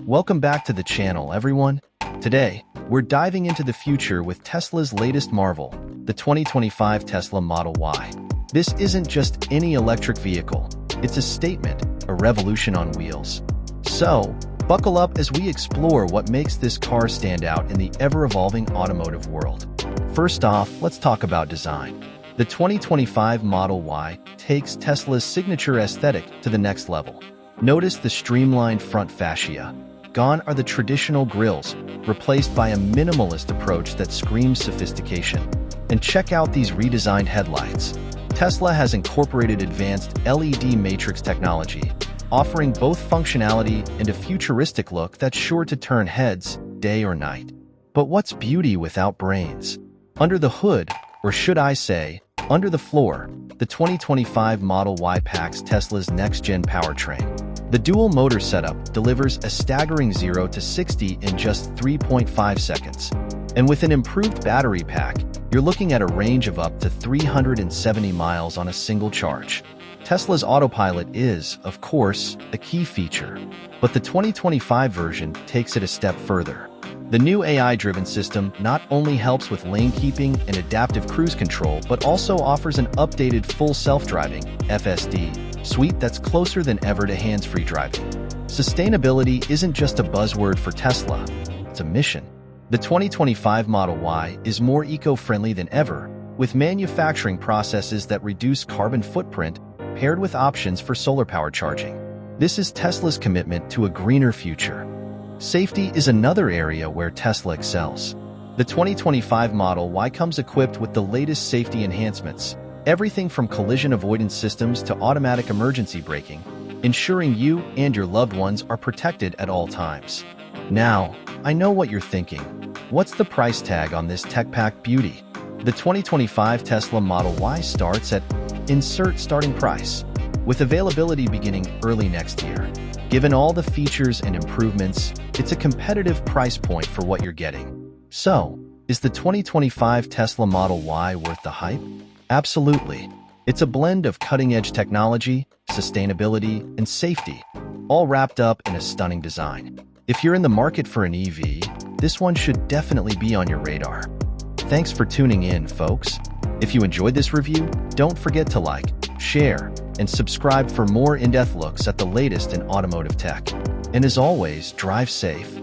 Welcome back to the channel, everyone. Today, we're diving into the future with Tesla's latest marvel, the 2025 Tesla Model Y. This isn't just any electric vehicle. It's a statement, a revolution on wheels. So, buckle up as we explore what makes this car stand out in the ever-evolving automotive world. First off, let's talk about design. The 2025 Model Y takes Tesla's signature aesthetic to the next level. Notice the streamlined front fascia. Gone are the traditional grills, replaced by a minimalist approach that screams sophistication. And check out these redesigned headlights. Tesla has incorporated advanced LED matrix technology, offering both functionality and a futuristic look that's sure to turn heads, day or night. But what's beauty without brains? Under the hood, or should I say, under the floor, the 2025 Model Y packs Tesla's next-gen powertrain. The dual-motor setup delivers a staggering 0 to 60 in just 3.5 seconds. And with an improved battery pack, you're looking at a range of up to 370 miles on a single charge. Tesla's Autopilot is, of course, a key feature, but the 2025 version takes it a step further. The new AI-driven system not only helps with lane keeping and adaptive cruise control, but also offers an updated full self-driving (FSD) suite that's closer than ever to hands-free driving. Sustainability isn't just a buzzword for Tesla, it's a mission. The 2025 Model Y is more eco-friendly than ever, with manufacturing processes that reduce carbon footprint paired with options for solar power charging. This is Tesla's commitment to a greener future. Safety is another area where Tesla excels. The 2025 Model Y comes equipped with the latest safety enhancements, everything from collision avoidance systems to automatic emergency braking, ensuring you and your loved ones are protected at all times. Now, I know what you're thinking. What's the price tag on this tech-packed beauty? The 2025 Tesla Model Y starts at insert starting price, with availability beginning early next year. Given all the features and improvements, it's a competitive price point for what you're getting. So, is the 2025 Tesla Model Y worth the hype? Absolutely. It's a blend of cutting-edge technology, sustainability, and safety, all wrapped up in a stunning design. If you're in the market for an EV, this one should definitely be on your radar. Thanks for tuning in, folks. If you enjoyed this review, don't forget to like, share, and subscribe for more in-depth looks at the latest in automotive tech. And as always, drive safe,